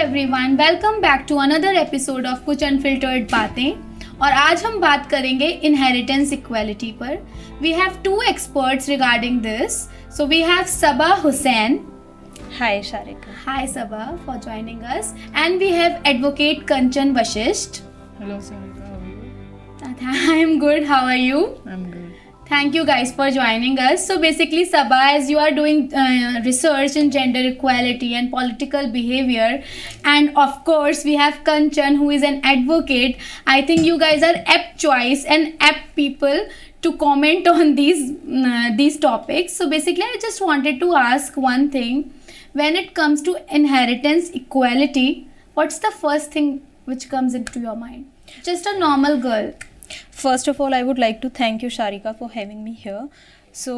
Everyone, welcome back to another episode of कुछ unfiltered बातें। और आज हम बात करेंगे इनहेरिटेंस इक्वालिटी पर। We have two experts regarding this. So we have Saba Hussain. Hi Sharika. Hi Sabah for joining us. And we have advocate Kanchan Vashisht. Hello Sarika, how are you? I am good. How are you? I'm good. Thank you guys for joining us. So basically, Sabah, as you are doing research in gender equality and political behavior, and of course we have Kanchan, who is an advocate. I think you guys are apt choice and apt people to comment on these topics. So basically, I just wanted to ask one thing. When it comes to inheritance equality, what's the first thing which comes into your mind? Just a normal girl. First of all, I would like to thank you Sharika for having me here. So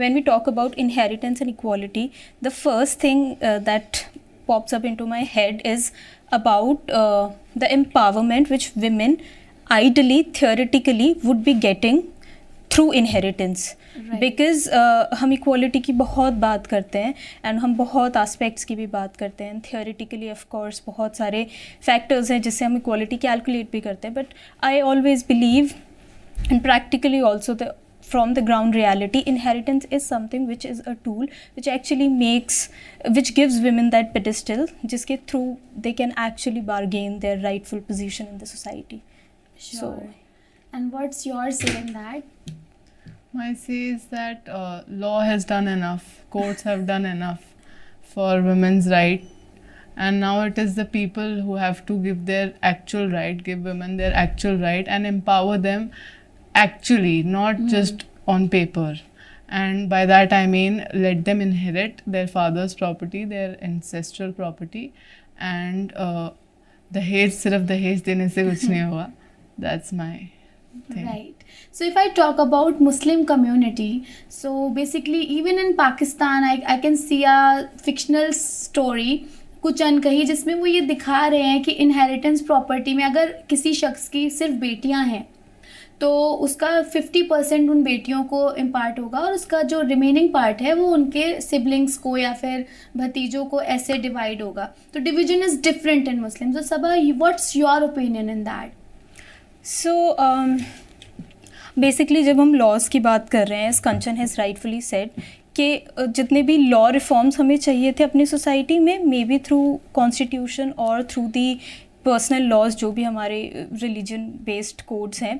when we talk about inheritance and equality, the first thing that pops up into my head is about the empowerment which women ideally, theoretically would be getting through inheritance. Right. Because हम equality की बहुत बात करते हैं and हम बहुत aspects की भी बात करते हैं. थियोरेटिकली ऑफ कोर्स बहुत सारे फैक्टर्स हैं जिससे हम इक्वालिटी कैलकुलेट भी करते हैं, but I always believe and practically also the from the ground reality, inheritance is something which is a tool which actually which gives women that pedestal jiske through they can actually bargain their rightful position in the society. Sure. So, and what's your say in that? My say is that law has done enough, courts have done enough for women's right, and now it is the people who have to give their actual right, give women their actual right and empower them actually, not just on paper. And by that I mean let them inherit their father's property, their ancestral property, and दहेज सिर्फ दहेज देने से कुछ नहीं होगा. That's my thing. Right. So if I talk about Muslim community, so basically even in Pakistan, I can see a fictional story, कुछ अनकही, जिसमें वो ये दिखा रहे हैं कि इनहेरिटेंस प्रॉपर्टी में अगर किसी शख्स की सिर्फ बेटियां हैं तो उसका 50% उन बेटियों को इम्पार्ट होगा और उसका जो रिमेनिंग पार्ट है वो उनके सिबलिंग्स को या फिर भतीजों को ऐसे डिवाइड होगा. तो division is different in Muslim. तो Saba, what's your opinion in that? So basically जब हम लॉज की बात कर रहे हैं, as Kanchan has rightfully said कि जितने भी लॉ रिफॉर्म्स हमें चाहिए थे अपनी सोसाइटी में, मे बी थ्रू कॉन्स्टिट्यूशन और थ्रू दी पर्सनल लॉज जो भी हमारे रिलीजन बेस्ड कोड्स हैं,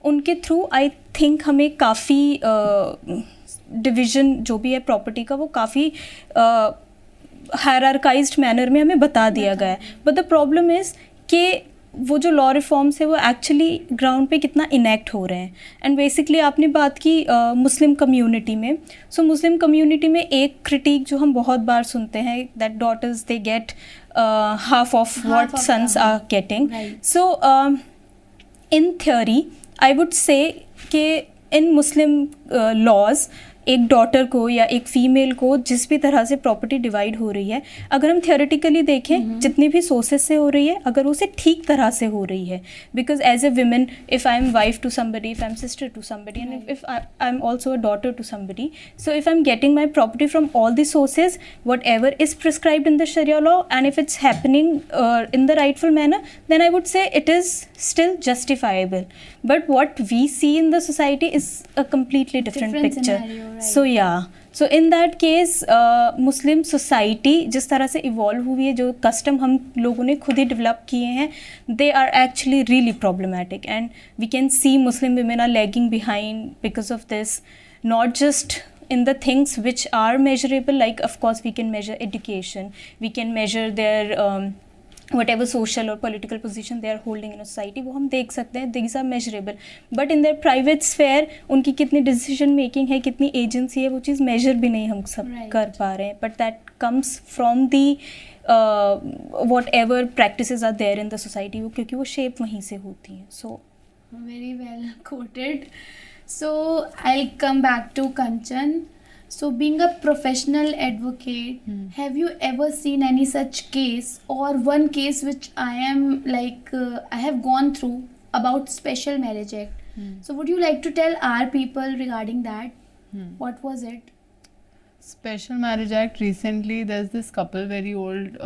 उनके थ्रू आई थिंक हमें काफ़ी डिवीज़न जो भी है प्रॉपर्टी का वो काफ़ी हायरार्काइज्ड मैनर में हमें बता दिया गया है. बट द प्रॉब्लम इज़ कि वो जो लॉ रिफॉर्म्स है वो एक्चुअली ग्राउंड पे कितना इनेक्ट हो रहे हैं. एंड बेसिकली आपने बात की मुस्लिम कम्युनिटी में. सो मुस्लिम कम्युनिटी में एक क्रिटिक जो हम बहुत बार सुनते हैं, that daughters they get half of what sons are getting. Right. So in theory I would say कि in Muslim laws एक डॉटर को या एक फ़ीमेल को जिस भी तरह से प्रॉपर्टी डिवाइड हो रही है, अगर हम थियोरेटिकली देखें जितनी भी सोर्सेज से हो रही है, अगर उसे ठीक तरह से हो रही है, because as a women if I am wife to somebody, if I am sister to somebody, and if I am also a daughter to somebody, so if I am getting my property from all the sources whatever is prescribed in the sharia law, and if it's happening in the rightful manner, then I would say it is still justifiable. But what we see in the society is a completely different picture. Scenario, right. So yeah, so in that case Muslim society जिस तरह से evolve हुई है, जो custom हम लोगों ने खुद ही develop किए हैं, they are actually really problematic, and we can see Muslim women are lagging behind because of this, not just in the things which are measurable, like of course we can measure education, we can measure their whatever social or political position they are holding in a society, वो हम देख सकते हैं, these are measurable. But in their private sphere उनकी कितनी decision making है, कितनी agency है, वो चीज़ measure भी नहीं हम सब कर पा रहे हैं. But that comes from the whatever practices are there in the society, वो क्योंकि वो shape वहीं से होती हैं. So very well quoted. So I'll come back to Kanchan. So being a professional advocate, have you ever seen any such case, or one case which I am like I have gone through about Special Marriage Act? So would you like to tell our people regarding that? What was it? Special Marriage Act, recently there's this couple, very old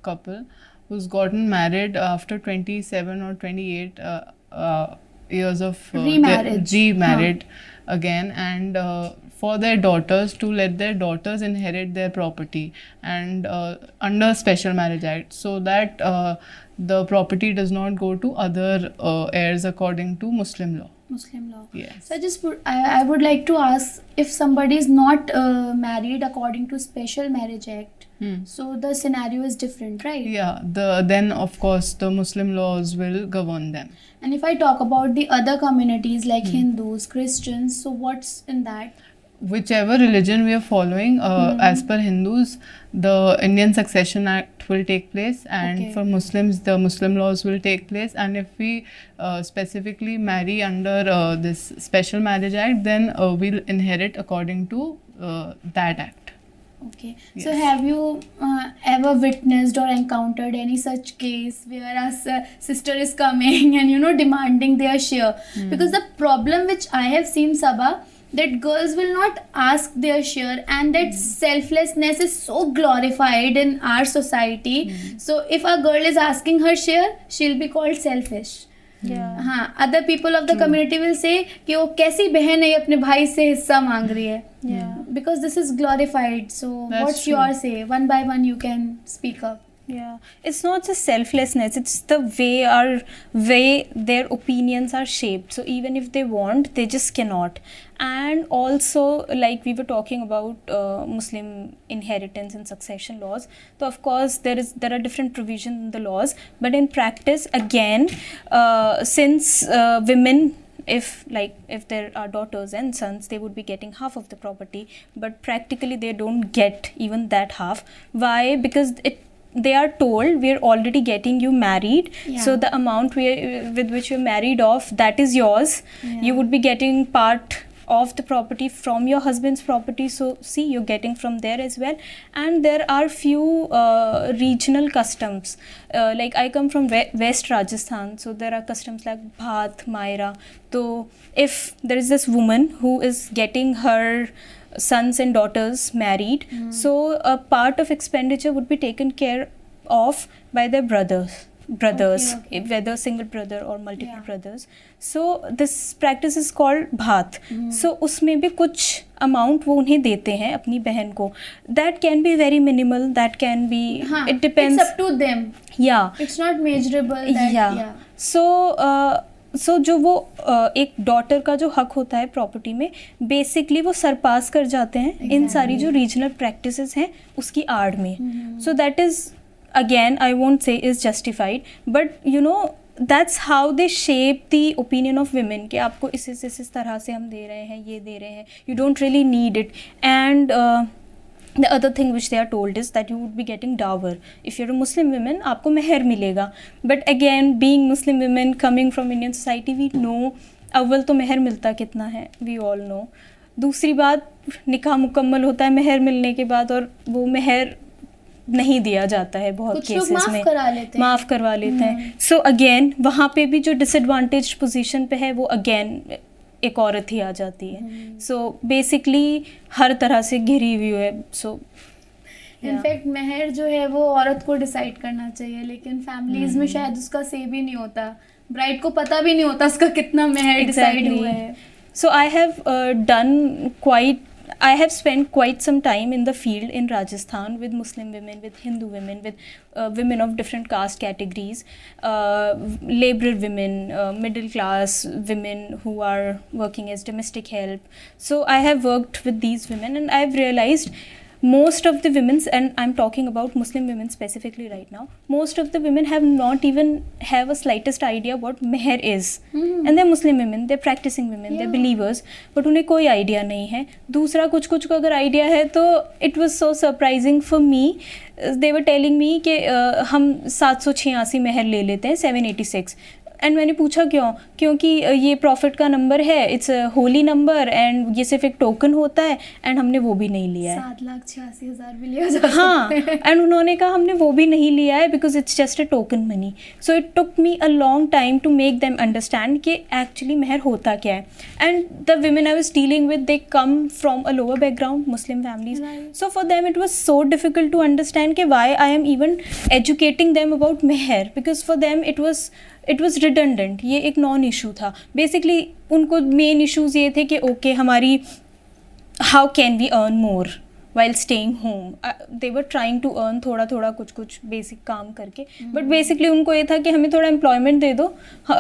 couple, who's gotten married after 27 or 28 years of Remarriage. remarried again, and for their daughters, to let their daughters inherit their property, and under Special Marriage Act, so that the property does not go to other heirs according to Muslim law. Muslim law. Yes. So I would like to ask, if somebody is not married according to Special Marriage Act, so the scenario is different, right? Yeah, then of course the Muslim laws will govern them. And if I talk about the other communities like Hindus, Christians, so what's in that? Whichever religion we are following, as per Hindus, the Indian Succession Act will take place, and Okay. for Muslims, the Muslim laws will take place. And if we specifically marry under this Special Marriage Act, then we'll inherit according to that act. Okay. So Yes. have you ever witnessed or encountered any such case where a sister is coming and demanding their share? Because the problem which I have seen, Sabha, that girls will not ask their share, and that selflessness is so glorified in our society. So if a girl is asking her share, she'll be called selfish. Yeah. हाँ, other people of the community will say कि वो कैसी बहन है ये अपने भाई से हिस्सा मांग रही है. Yeah. Because this is glorified. So That's what's true. your say? One by one you can speak up. Yeah, it's not just selflessness, it's the way their opinions are shaped. So even if they want, they just cannot. And also, like we were talking about Muslim inheritance and succession laws, so of course there are different provisions in the laws, but in practice, again, since women, if there are daughters and sons, they would be getting half of the property, but practically they don't get even that half. Why? Because they are told, we're already getting you married, so the amount with which you're married off, that is yours. You would be getting part of the property from your husband's property, so see, you're getting from there as well. And there are few regional customs, like I come from West Rajasthan, so there are customs like Bhat, Maira. So if there is this woman who is getting her sons and daughters married, so a part of expenditure would be taken care of by their brothers, Okay. whether single brother or multiple Yeah. brothers. So this practice is called bhat. So उसमें भी कुछ amount वो उन्हें देते हैं अपनी बहन को. That can be very minimal, that can be, हाँ, it depends. It's up to them. Yeah. It's not measurable. That, सो जो वो एक डॉटर का जो हक होता है प्रॉपर्टी में, बेसिकली वो सरपास कर जाते हैं इन सारी जो रीजनल प्रैक्टिसेस हैं उसकी आड़ में. So that is, again I won't say is justified, but that's how they shape the opinion of women कि आपको इस तरह से हम दे रहे हैं, ये दे रहे हैं, you don't really need it. And the other thing which they are told is that you would be getting dower. If you're a Muslim woman, आपको मेहर मिलेगा. But again, being Muslim women coming from Indian society, we know अव्वल तो मेहर मिलता कितना है, we all know. दूसरी बात, निकाह मुकम्मल होता है मेहर मिलने के बाद और वो मेहर नहीं दिया जाता है बहुत कुछ लोग केसेस में, माफ़ करवा लेते हैं. सो अगेन वहाँ पे भी जो डिसएडवांटेज पोजीशन पे है वो अगेन एक औरत ही आ जाती है. सो बेसिकली हर तरह से घिरी हुई है. सो इनफैक्ट मेहर जो है वो औरत को डिसाइड करना चाहिए, लेकिन फैमिलीज में शायद उसका से भी नहीं होता, ब्राइड को पता भी नहीं होता उसका कितना मेहर डिसाइड हुआ है. So I have spent quite some time in the field in Rajasthan with Muslim women, with Hindu women, with women of different caste categories, laborer women, middle class women who are working as domestic help. So I have worked with these women and I've realized most of the women, and I'm talking about Muslim women specifically right now, most of the women have not even have a slightest idea what meher is. And they're Muslim women, they're practicing women, they're believers, but उन्हें कोई idea नहीं है. दूसरा कुछ को अगर idea है तो it was so surprising for me. They were telling me कि हम 786 मेहर ले लेते हैं, 786. एंड मैंने पूछा क्यों, क्योंकि ये प्रॉफिट का नंबर है, it's a Holi number and ये सिर्फ एक टोकन होता है, एंड हमने वो भी नहीं लिया है। 7,86,000 भी लिया जा हाँ, एंड उन्होंने कहा हमने वो भी नहीं लिया है because it's just a token money. So it took me a long time to make them understand कि एक्चुअली मेहर होता क्या है। And the women I was dealing with, they come from a lower background, Muslim families. Right. So for them it was so difficult to understand कि why I am even educating them about meher, because for them it was redundant. ये एक non issue था। Basically उनको main issues ये थे कि okay हमारी how can we earn more while staying home. They were trying to earn थोड़ा थोड़ा कुछ बेसिक काम करके, बट बेसिकली उनको ये था कि हमें थोड़ा एम्प्लॉयमेंट दे दो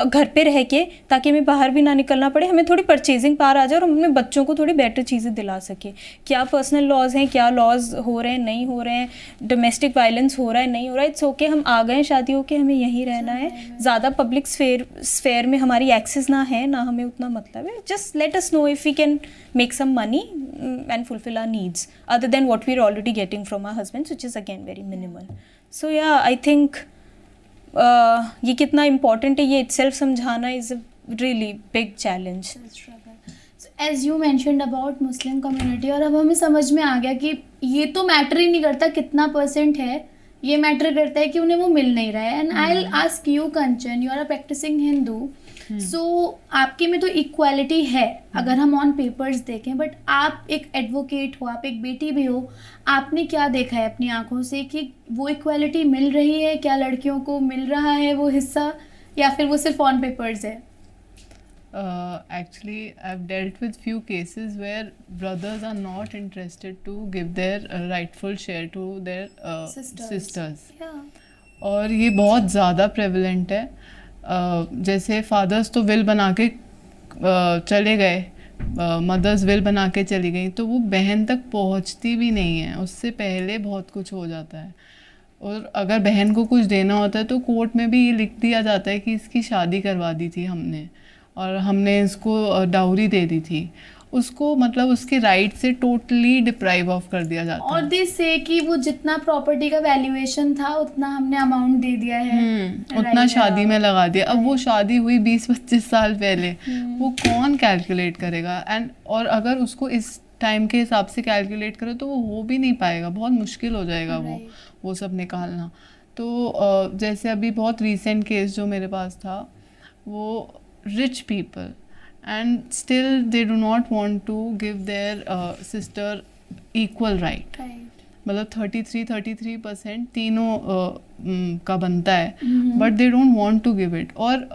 घर पे रह के, ताकि हमें बाहर भी ना निकलना पड़े, हमें थोड़ी परचेजिंग पावर आ जाए और हम अपने बच्चों को थोड़ी बेटर चीज़ें दिला सके। क्या पर्सनल लॉज हैं, क्या लॉज हो रहे हैं, नहीं हो रहे हैं, डोमेस्टिक वायलेंस हो रहा है, नहीं हो रहा है, इट्स ओके, हम आ गए शादी होके, हमें यहीं रहना है, ज़्यादा पब्लिक स्फेयर में हमारी एक्सेस ना है, ना हमें उतना मतलब है। Just let us know if we can make some money and fulfill our needs other than what we're already getting from our husbands, which is again very minimal. So yeah, I think ये कितना important है ये itself समझाना is a really big challenge. So, as you mentioned about Muslim community, और अब हमें समझ में आ गया कि ये तो मैटर ही नहीं करता कितना % है, ये मैटर करता है कि उन्हें वो मिल नहीं रहा है। And I will ask you Kanchan, you are a practicing Hindu, so आपके में तो इक्वालिटी है अगर हम ऑन पेपर्स देखें, बट आप एक एडवोकेट हो, आप एक बेटी भी हो, आपने क्या देखा है अपनी आंखों से कि वो इक्वालिटी मिल रही है? क्या लड़कियों को मिल रहा है वो हिस्सा, या फिर वो सिर्फ ऑन पेपर्स है? Actually, I've dealt with few cases where brothers are not interested to give their rightful share to their sisters. Yeah. और ये बहुत ज़्यादा प्रेवलेंट है। जैसे फादर्स तो विल बना के चले गए, मदर्स विल बना के चली गई, तो वो बहन तक पहुंचती भी नहीं है, उससे पहले बहुत कुछ हो जाता है। और अगर बहन को कुछ देना होता है तो कोर्ट में भी ये लिख दिया जाता है कि इसकी शादी करवा दी थी हमने और हमने इसको डाउरी दे दी थी, उसको मतलब उसके राइट से टोटली डिप्राइव ऑफ कर दिया जाता है। और दे से कि वो जितना प्रॉपर्टी का वैल्यूएशन था उतना हमने अमाउंट दे दिया है, उतना शादी में लगा दिया। अब वो शादी हुई 20-25 साल पहले, वो कौन कैलकुलेट करेगा? एंड और अगर उसको इस टाइम के हिसाब से कैलकुलेट करे तो वो हो भी नहीं पाएगा, बहुत मुश्किल हो जाएगा वो सब निकालना। तो जैसे अभी बहुत रीसेंट केस जो मेरे पास था, वो rich people and still they do not want to give their sister equal right. मतलब 33% तीनों का बनता है, but they don't want to give it. और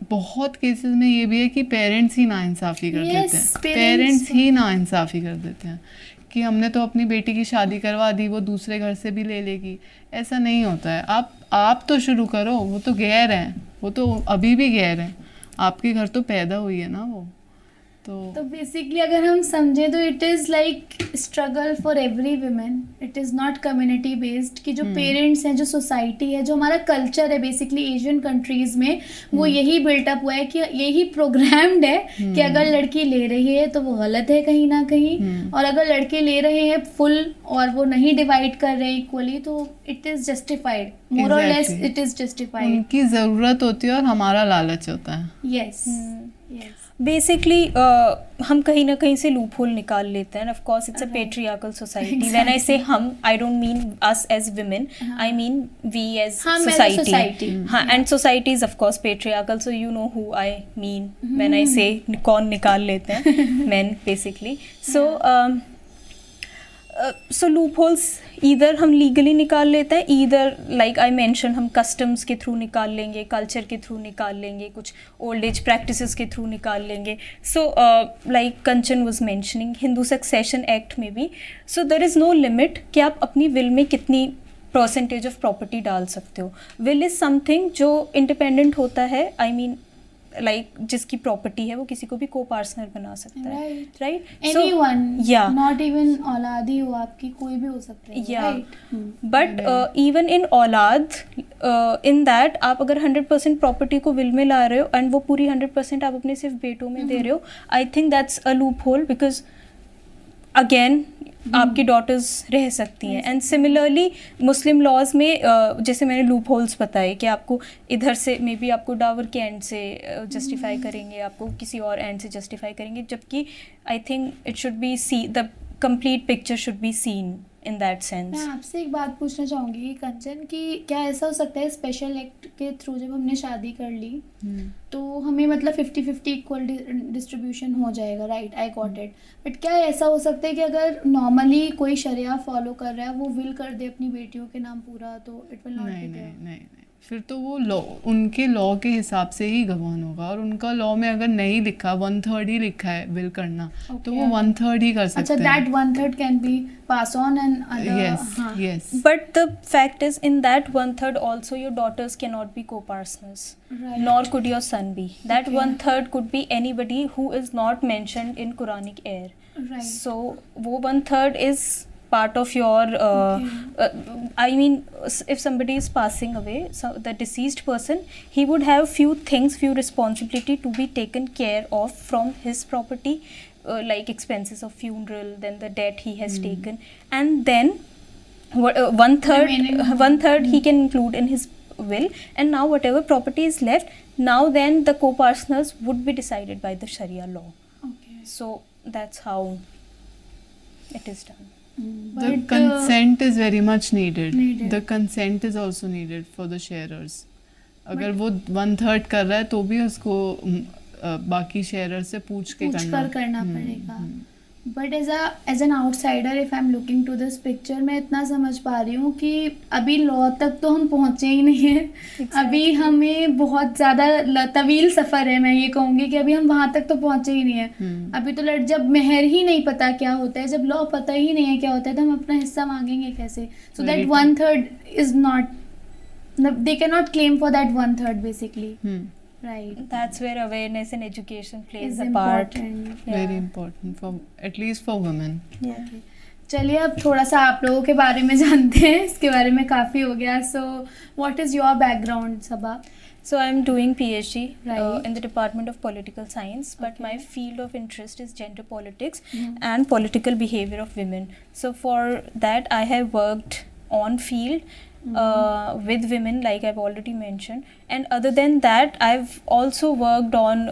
बहुत केसेस में ये भी है कि पेरेंट्स ही नाइंसाफ़ी कर देते हैं, पेरेंट्स ही नाइंसाफ़ी कर देते हैं कि हमने तो अपनी बेटी की शादी करवा दी, वो दूसरे घर से भी ले लेगी। ऐसा नहीं होता है। आप तो शुरू करो, वो तो गैर हैं, वो तो अभी भी गैर हैं, आपके घर तो पैदा हुई है ना वो। तो बेसिकली अगर हम समझें तो it is like struggle for every women, it is not community based. कि जो पेरेंट्स हैं, जो सोसाइटी है, जो हमारा कल्चर है बेसिकली एशियन कंट्रीज़ में, वो यही बिल्टअप हुआ है कि यही प्रोग्राम्ड है कि अगर लड़की ले रही है तो वो गलत है कहीं ना कहीं, और अगर लड़के ले रहे हैं फुल और वो नहीं डिवाइड कर रहे हैं इक्वली तो इट इज़ जस्टिफाइड, मोर और लेस इट इज़ जस्टिफाइड। उनकी ज़रूरत होती है और हमारा लालच होता है। Yes yes. बेसिकली हम कहीं ना कहीं से लूप होल निकाल लेते हैं। Of course it's a patriarchal society. When I say हम, I don't mean us as women, I mean we as society. हाँ, and society is of course patriarchal, so you know who I mean when I say कौन निकाल लेते हैं, men basically. So loopholes either हम legally निकाल लेते हैं, either like I mention हम कस्टम्स के थ्रू निकाल लेंगे, कल्चर के थ्रू निकाल लेंगे, कुछ ओल्ड एज प्रैक्टिसेस के थ्रू निकाल लेंगे। So like Kanchan was mentioning Hindu succession act में भी, so there is no limit कि आप अपनी विल में कितनी परसेंटेज ऑफ प्रॉपर्टी डाल सकते हो। विल इज़ समथिंग जो इंडिपेंडेंट होता है, आई मीन लाइक जिसकी प्रॉपर्टी है वो किसी को भी को पार्टनर बना सकता है, राइट? एनीवन, या नॉट इवन औलादी हो आपकी, कोई भी हो सकता है, राइट? बट इवन इन औलाद, इन दैट आप अगर 100% प्रॉपर्टी को विल में ला रहे हो एंड वो पूरी 100% आप अपने सिर्फ बेटों में दे रहे हो, I think that's a loop hole, because again आपकी डॉटर्स रह सकती हैं. एंड सिमिलरली मुस्लिम लॉज में जैसे मैंने लूप होल्स बताए कि आपको इधर से मे बी आपको डावर के एंड से जस्टिफाई करेंगे, आपको किसी और एंड से जस्टिफाई करेंगे, जबकि I think it should be see the complete picture should be seen in that sense. मैं आपसे एक बात पूछना चाहूँगी कि कंचन कि क्या ऐसा हो सकता है स्पेशल एक्ट के थ्रू जब हमने शादी कर ली तो हमें मतलब 50-50 इक्वल डिस्ट्रीब्यूशन हो जाएगा, right? I got it. But क्या ऐसा हो सकता है कि अगर नॉर्मली कोई शरिया फॉलो कर रहा है, वो विल कर दे अपनी बेटियों के नाम पूरा, तो इट विल नॉट नहीं बी नहीं देयर? नहीं नहीं, फिर तो वो लॉ उनके लॉ के हिसाब से ही गवर्न होगा. और उनका लॉ में अगर नहीं लिखा 1/3 ही लिखा है विल करना, तो वो 1/3 ही कर सकते अच्छा, हैं. That 1/3 can be pass on and other. Yes, yes. But the fact is, in that 1/3 also your daughters cannot be co-partners, Right. nor could your son be. That Okay. 1/3 could be anybody who is not mentioned in Quranic heir. Right. So, wo 1/3 is part of your. I mean, if somebody is passing away, so the deceased person, he would have few things, few responsibility to be taken care of from his property. Like expenses of funeral, then the debt he has taken, and then 1/3 Remaining. 1/3 he can include in his will, and now whatever property is left, now then the co-partners would be decided by the Sharia law. Okay. So that's how it is done. The But, consent is very much needed. needed. The consent is also needed for the sharers. अगर वो 1/3 कर रहा है तो भी उसको बाकी शेयरर से पूछ के करना पड़ेगा. But as an outsider if I am looking to this picture, मैं इतना समझ पा रही हूँ कि अभी लॉ तक तो हम पहुँचे ही नहीं हैं. अभी हमें बहुत ज़्यादा तवील सफ़र है. मैं ये कहूँगी कि अभी हम वहाँ तक तो पहुँचे ही नहीं हैं. अभी तो जब मेहर ही नहीं पता क्या होता है, जब लॉ पता ही नहीं है क्या होता है, तो हम अपना हिस्सा मांगेंगे कैसे? So that 1/3 is not, they cannot claim for that 1/3 basically. Right. That's where awareness and education plays Is a part. important. Yeah. Very important for at least for women. Yeah. चलिए अब थोड़ा सा आप लोगों के बारे में जानते हैं. इसके बारे में काफ़ी हो गया. So what is your background, Sabha? So I'm doing PhD Right. in the Department of Political Science, but my field of interest is gender politics Mhm. and political behavior of women. So for that I have worked on field with women, like I've already mentioned, and other than that I've also worked on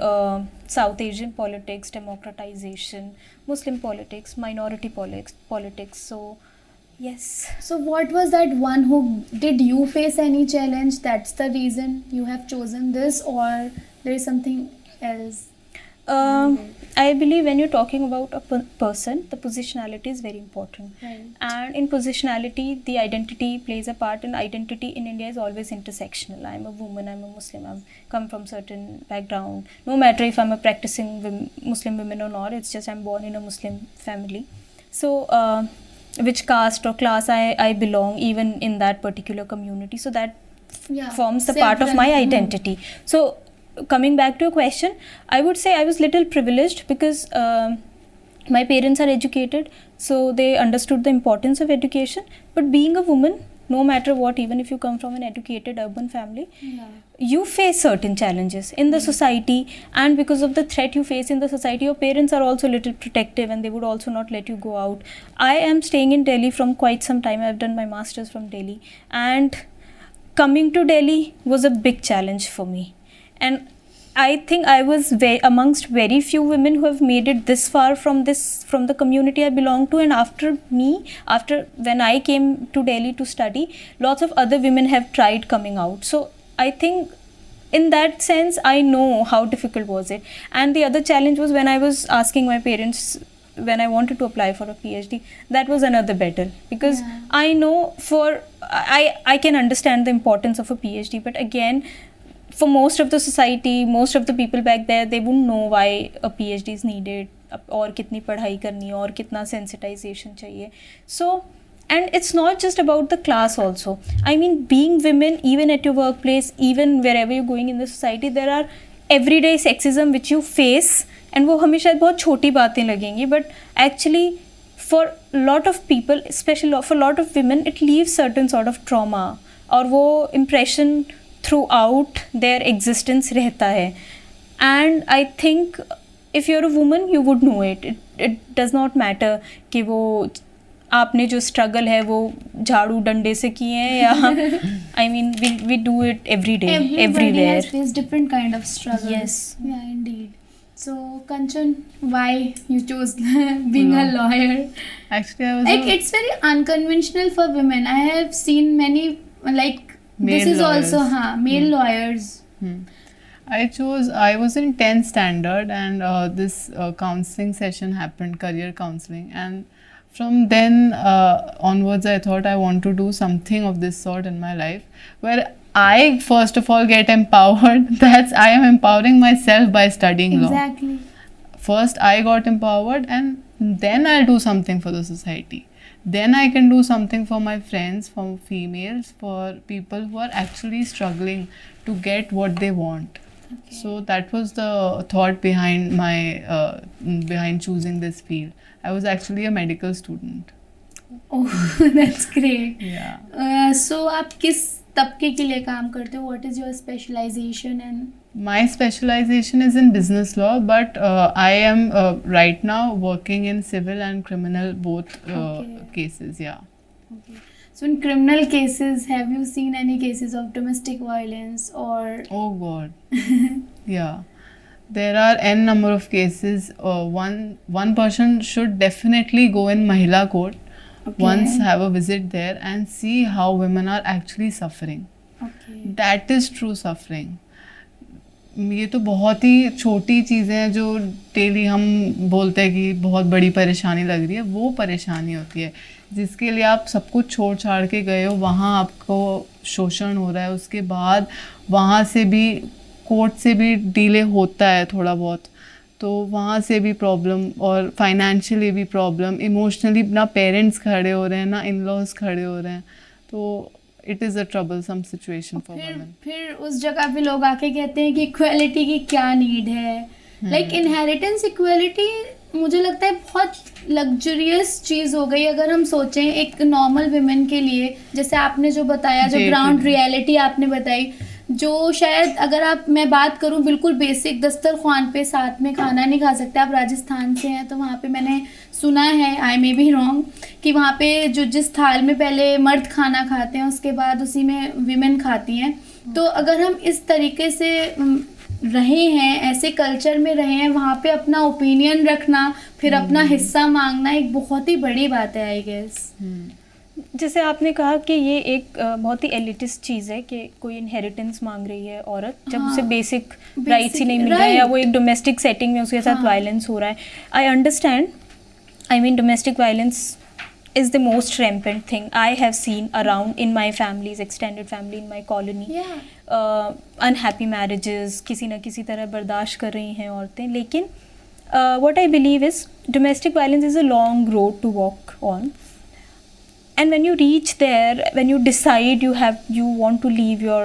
South Asian politics, democratization, Muslim politics, minority politics. So yes. So what was that one who did you face any challenge? That's the reason you have chosen this, or there is something else? I believe when you're talking about a person, the positionality is very important. Right. And in positionality, the identity plays a part, and identity in India is always intersectional. I'm a woman, I'm a Muslim, I'm come from certain background. No matter if I'm a practicing Muslim woman or not, it's just I'm born in a Muslim family. So, which caste or class I belong, even in that particular community. So that forms the part of my identity. So, coming back to your question, I would say I was little privileged because my parents are educated, so they understood the importance of education. But being a woman, no matter what, even if you come from an educated urban family, you face certain challenges in the society, and because of the threat you face in the society, your parents are also a little protective and they would also not let you go out. I am staying in Delhi from quite some time. I've done my masters from Delhi, and coming to Delhi was a big challenge for me. And I think I was amongst very few women who have made it this far from the community I belong to. And after when I came to Delhi to study, lots of other women have tried coming out. So I think in that sense I know how difficult was it. And the other challenge was when I was asking my parents when I wanted to apply for a PhD. That was another battle, because I know I can understand the importance of a PhD, but again, for most of the society, most of the people back there, they wouldn't know why a PhD is needed, और कितनी पढ़ाई करनी है और कितना sensitization चाहिए. So, and it's not just about the class also. I mean, being women, even at your workplace, even wherever you're going in the society, there are everyday sexism which you face, and वो हमें शायद बहुत छोटी बातें लगेंगी, but actually for a lot of people, especially for a lot of women, it leaves certain sort of trauma, और वो impression throughout their existence रहता है. And I think if you're a woman, you would know it. It does not matter कि वो आपने जो struggle है वो झाड़ू डंडे से किए हैं या I mean we do it every day Everybody everywhere. has faced different kind of struggle. Yes. Yeah, indeed. So, Kanchan, why you chose being a lawyer? Actually, I was Like, it's very unconventional for women. I have seen many, like, this Male is also, lawyers. male lawyers. I was in 10th standard, and this counseling session happened, career counseling, and from then onwards I thought I want to do something of this sort in my life, where I first of all get empowered. I am empowering myself by studying law. Exactly. First I got empowered, and then I'll do something for the society. Then I can do something for my friends, for females, for people who are actually struggling to get what they want. Okay. So that was the thought behind behind choosing this field. I was actually a medical student. Oh, that's great. Yeah. So, आप किस तबके के लिए काम करते हो? What is your specialization and? My specialization is in business law, but I am right now working in civil and criminal both Okay. cases. Yeah. Okay. So, in criminal cases, have you seen any cases of domestic violence or? Oh God. Yeah. There are n number of cases. One person should definitely go in Mahila court. Okay. Once have a visit there and see how women are actually suffering. Okay. That is true suffering. ये तो बहुत ही छोटी चीज़ें हैं जो daily हम बोलते हैं कि बहुत बड़ी परेशानी लग रही है, वो परेशानी होती है जिसके लिए आप सब कुछ छोड़ छाड़ के गए हो, वहाँ आपको शोषण हो रहा है, उसके बाद वहाँ से भी कोर्ट से भी डिले होता है थोड़ा बहुत, तो वहाँ से भी प्रॉब्लम, और फाइनेंशियली भी प्रॉब्लम, इमोशनली ना पेरेंट्स खड़े हो रहे हैं ना इन लॉज खड़े हो रहे हैं, तो it is a troublesome situation for women. फिर उस जगह पे लोग आके कहते हैं कि इक्वालिटी की क्या नीड है. लाइक इनहेरिटेंस इक्वालिटी मुझे लगता है बहुत लग्जरियस चीज़ हो गई अगर हम सोचें एक नॉर्मल विमेन के लिए. जैसे आपने जो बताया, जो ग्राउंड रियलिटी आपने बताई, जो शायद अगर मैं बात करूं बिल्कुल बेसिक, दस्तरख्वान पे साथ में खाना नहीं खा सकते. आप राजस्थान से हैं तो वहाँ पे मैंने सुना है, आई मे बी रॉन्ग, कि वहाँ पे जो जिस थाल में पहले मर्द खाना खाते हैं उसके बाद उसी में विमेन खाती हैं. तो अगर हम इस तरीके से रहे हैं, ऐसे कल्चर में रहे हैं, वहाँ पे अपना ओपिनियन रखना, फिर अपना हिस्सा मांगना एक बहुत ही बड़ी बात है आई गेस. जैसे आपने कहा कि ये एक बहुत ही एलिटिस्ट चीज़ है कि कोई इनहेरिटेंस मांग रही है औरत, जब उसे बेसिक राइट्स ही नहीं मिल रहा है या वो एक डोमेस्टिक सेटिंग में उसके साथ वायलेंस हो रहा है. I understand. I mean domestic violence is the most rampant thing I have seen around in my family's extended family, in my colony. Unhappy marriages किसी ना किसी तरह बर्दाश्त कर रही हैं औरतें. लेकिन what I believe is domestic violence is a long road to walk on, and when you reach there, when you decide you want to leave your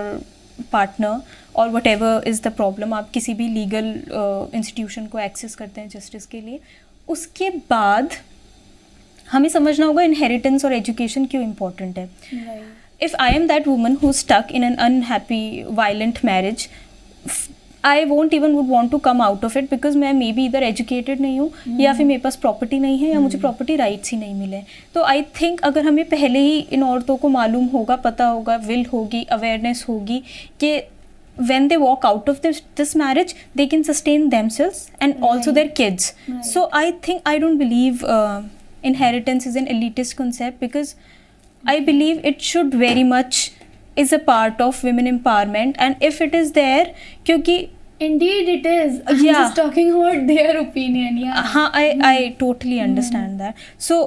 partner or whatever is the problem, आप किसी भी legal institution को access करते हैं justice के लिए, उसके बाद हमें समझना होगा इनहेरिटेंस और एजुकेशन क्यों इम्पॉर्टेंट है. If I am that woman who stuck in an unhappy violent marriage, I won't even would want to come out of it because मैं मे बी इधर एजुकेटेड नहीं हूँ या फिर मेरे पास प्रॉपर्टी नहीं है या मुझे प्रॉपर्टी राइट्स ही नहीं मिले. तो आई थिंक अगर हमें पहले ही इन औरतों को मालूम होगा, पता होगा, विल होगी, अवेयरनेस होगी कि when they walk out of this marriage they can sustain themselves and also their kids. So I think I don't believe inheritance is an elitist concept, because I believe it should very much is a part of women empowerment, and if it is there, क्योंकि indeed it is. I'm just talking about their opinion. हाँ, I totally understand that. So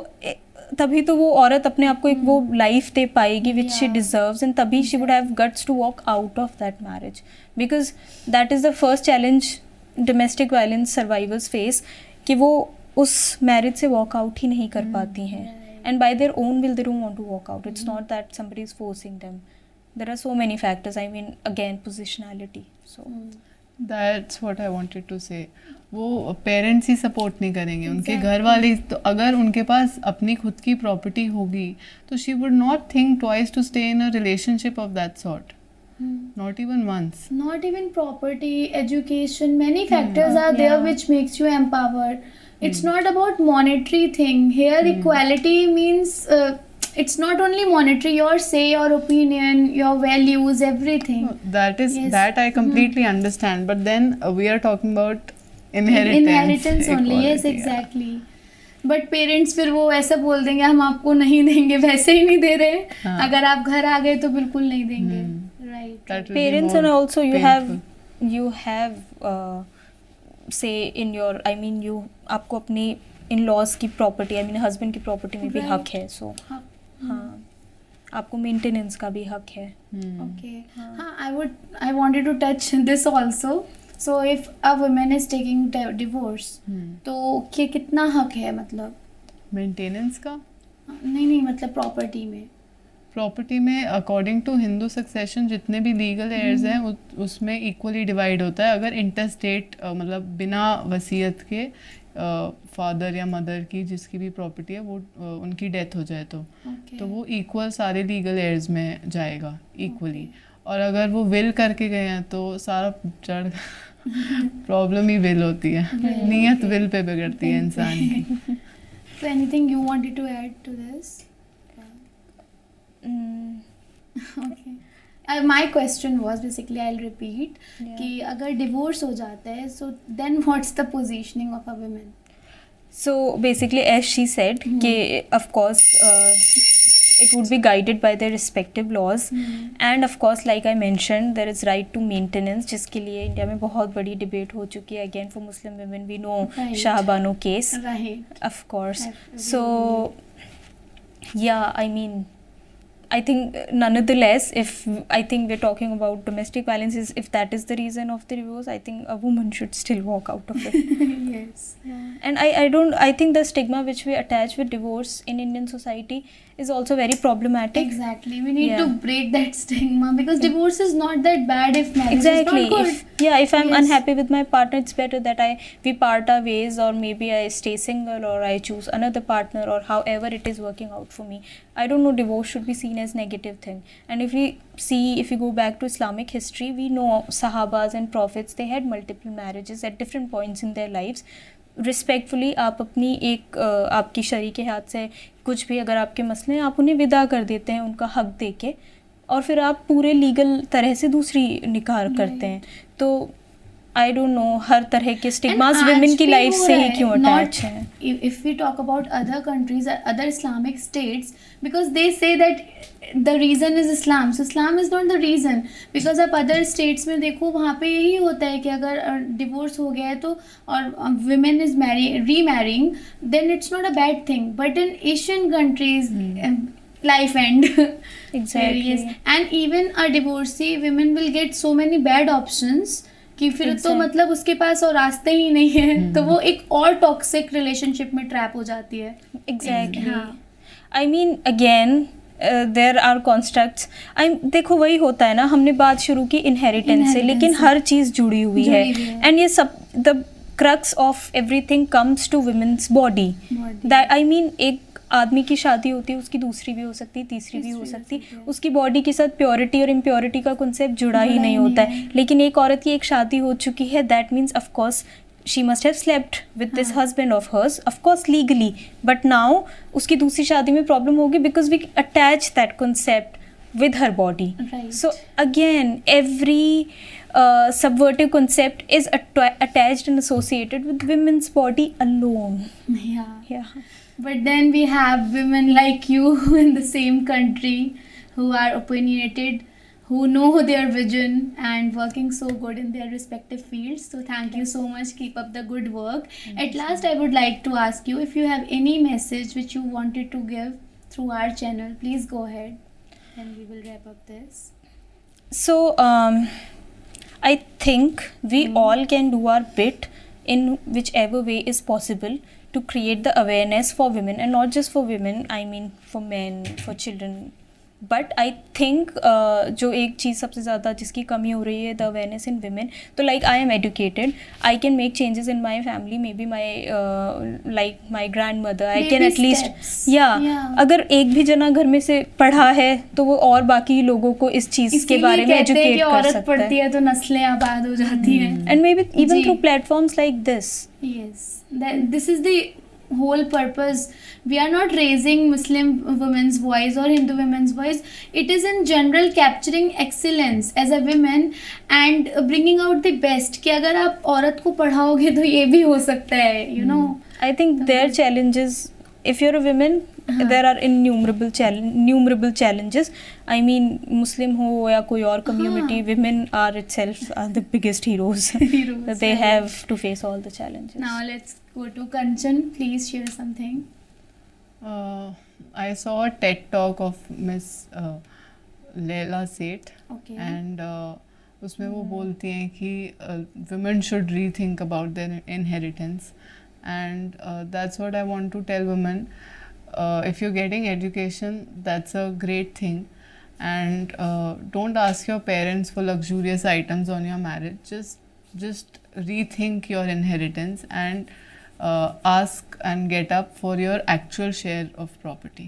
तभी तो वो औरत अपने आप को एक वो लाइफ दे पाएगी which she deserves, and तभी she would have guts to walk out of that marriage, because that is the first challenge domestic violence survivors face, कि वो उस मैरिज से वॉक आउट ही नहीं कर पाती हैं, and by their own will they don't want to walk out. It's not that somebody is forcing them. There are so many factors. I mean again positionality. So that's what I wanted to say. वो parents ही support नहीं करेंगे, उनके घर वाले. तो अगर उनके पास अपनी खुद की प्रॉपर्टी होगी तो she would not think twice to stay in a relationship of that sort. Not even once. Not even property, education, many factors are there which makes you empowered. It's not about monetary thing. Here equality means it's not only monetary, your say, your opinion, your values, everything. That is Yes. that I completely understand, but then we are talking about inheritance only, yes, equality, yeah. exactly. But parents फिर वो ऐसा बोल देंगे हम आपको नहीं देंगे, वैसे ही नहीं दे रहे, हाँ. अगर आप घर आ गए तो बिल्कुल नहीं देंगे, right. That will be Parents more and also painful. you have say in your, I mean you, आपको अपनी इन लॉज की प्रॉपर्टी, आई मीन हस्बैंड की प्रॉपर्टी में भी Right. हक है, सो हाँ आपको मेंटेनेंस का भी हक है. Okay. I wanted to touch this also. So if a woman is taking divorce, तो ये कितना हक है, मतलब मेंटेनेंस का नहीं मतलब प्रॉपर्टी में. प्रॉपर्टी में अकॉर्डिंग टू हिंदू सक्सेशन जितने भी लीगल एयर्स हैं उसमें इक्वली डिवाइड होता है. अगर इंटरस्टेट मतलब बिना वसीयत के फादर या मदर की जिसकी भी प्रॉपर्टी है वो उनकी डेथ हो जाए तो वो इक्वल सारे लीगल एयर्स में जाएगा इक्वली. और अगर वो विल करके गए हैं तो सारा जड़ प्रॉब्लम ही विल होती है. नीयत विल पे बिगड़ती है इंसान की. So anything you wanted to add to this? Okay. My question was basically, I'll repeat, कि अगर divorce हो जाता है, so then what's the positioning of a woman? So basically as she said कि of course it would be guided by their respective laws and of course like I mentioned there is right to maintenance जिसके लिए India में बहुत बड़ी debate हो चुकी है. Again for Muslim women we know Right. Shah Bano case, Right. of course. Absolutely. So yeah, I mean I think nonetheless if I think we're talking about domestic violence, if that is the reason of the divorce, I think a woman should still walk out of it. Yes. And I think the stigma which we attach with divorce in Indian society is also very problematic. Exactly. We need Yeah. to break that stigma because divorce is not that bad if marriage Exactly. is not good. If I'm Yes. unhappy with my partner, it's better that we part our ways, or maybe I stay single, or I choose another partner, or however it is working out for me. I don't know, divorce should be seen as negative thing. And if we go back to Islamic history, we know Sahabas and Prophets, they had multiple marriages at different points in their lives. Respectfully आप अपनी एक आपकी शरीक के हाथ से कुछ भी अगर आपके मसले हैं आप उन्हें विदा कर देते हैं उनका हक दे के, और फिर आप पूरे लीगल तरह से दूसरी निकाह करते हैं. तो आई डोंट नो हर तरह के स्टिग्मास वुमेन की लाइफ से ही क्यों अटैच हैं. If we talk about other countries, other Islamic states, because they say that the reason is Islam, so Islam is not the reason. Because आप other states में देखो वहाँ पे यही होता है कि अगर divorce हो गया है तो और women is remarrying, then it's not a bad thing. But in Asian countries, life end. Exactly. Yes. And even a divorcee women will get so many bad options कि फिर तो मतलब उसके पास और रास्ते ही नहीं है, तो वो एक और टॉक्सिक रिलेशनशिप में ट्रैप हो जाती है. Exactly. I mean again there are constructs. देखो वही होता है ना, हमने बात शुरू की इनहेरिटेंस से, लेकिन हर चीज़ जुड़ी हुई है. एंड ये सब the crux of everything comes to women's body. That I mean एक आदमी की शादी होती है, उसकी दूसरी भी हो सकती, तीसरी भी हो सकती, उसकी बॉडी के साथ प्योरिटी और इम्प्योरिटी का कॉन्सेप्ट जुड़ा ही नहीं होता है. लेकिन एक औरत की एक शादी हो चुकी है, that means of course she must have slept with this husband of hers, of course legally, but now उसकी दूसरी शादी में प्रॉब्लम होगी because we attach that concept with her body. Right. So again every subvertive concept is attached and associated with women's body alone. Yeah. But then we have women like you in the same country who are opinionated, who know their vision and working so good in their respective fields. So thank you so much. Keep up the good work. At last I would like to ask you if you have any message which you wanted to give through our channel. Please go ahead. And we will wrap up this. So I think we all can do our bit in whichever way is possible to create the awareness for women, and not just for women, I mean for men, for children, but I think जो एक चीज़ सबसे ज़्यादा जिसकी कमी हो रही है the awareness in women. तो like I am educated, I can make changes in my family, may be my like my grand mother, I can Baby at least steps. या Yeah. अगर एक भी जना घर में से पढ़ा है तो वो और बाकी लोगों को इस चीज़ के इसीलिए बारे में कहते हैं एजुकेट कि कर औरत सकता पढ़ती है. है तो नस्लें आबाद हो जाती हैं. And maybe even G. Through platforms like this. Yes, this is the whole purpose. We are not raising Muslim women's voice or Hindu women's voice. It is in general capturing excellence as a woman and bringing out the best. कि अगर आप औरत को पढ़ाओगे तो ये भी हो सकता है, you know. I think their challenges, if you're a woman, there are innumerable challenges. I mean, Muslim हो या कोई और community, women are itself the biggest heroes. Heroes, That they right. have to face all the challenges. Now let's go to Kanchan. Please share something. I saw a TED talk of Miss Leila Seth. Okay. And उसमें वो बोलती हैं कि women should rethink about their inheritance, and that's what I want to tell women. If you're getting education, that's a great thing, and don't ask your parents for luxurious items on your marriage. Just rethink your inheritance and ask and get up for your actual share of property.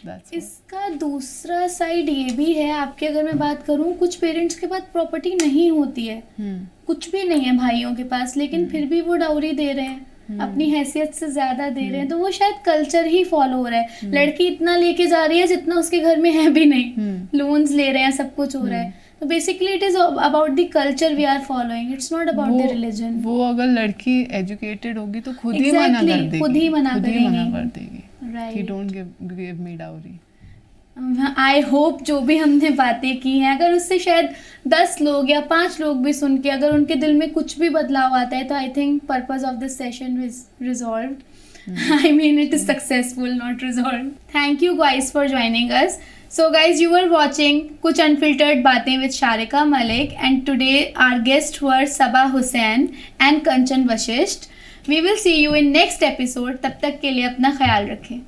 That's what. इसका दूसरा side ये भी है, आपके अगर मैं बात करूँ, कुछ पेरेंट्स के पास प्रॉपर्टी नहीं होती है, कुछ भी नहीं है भाइयों के पास, लेकिन फिर भी वो डाउरी दे रहे हैं, अपनी हैसियत से ज्यादा दे रहे हैं. तो वो शायद कल्चर ही फॉलो हो रहा है. लड़की इतना लेके जा रही है जितना उसके घर में है भी नहीं, लोन्स ले रहे हैं, सब कुछ हो रहा है. तो basically it is about the culture we are following, it's not about the religion. वो अगर लड़की एजुकेटेड होगी तो खुद ही Exactly, मना कर देगी, खुद ही मना खुद ही करेगी. मना कर देगी कि right. Don't give me dowry. I hope जो भी हमने बातें की हैं, अगर उससे शायद 10 लोग या 5 लोग भी सुन के अगर उनके दिल में कुछ भी बदलाव आता है, तो I think purpose of this session is resolved. I mean, it is successful, not resolved. Thank you guys for joining us. So guys, you were watching Kuch Unfiltered Baatein with Sharika Malik, and today our guests were Sabah Hussain and Kanchan Vashisht. We will see you in next episode. तब तक के लिए अपना ख्याल रखें.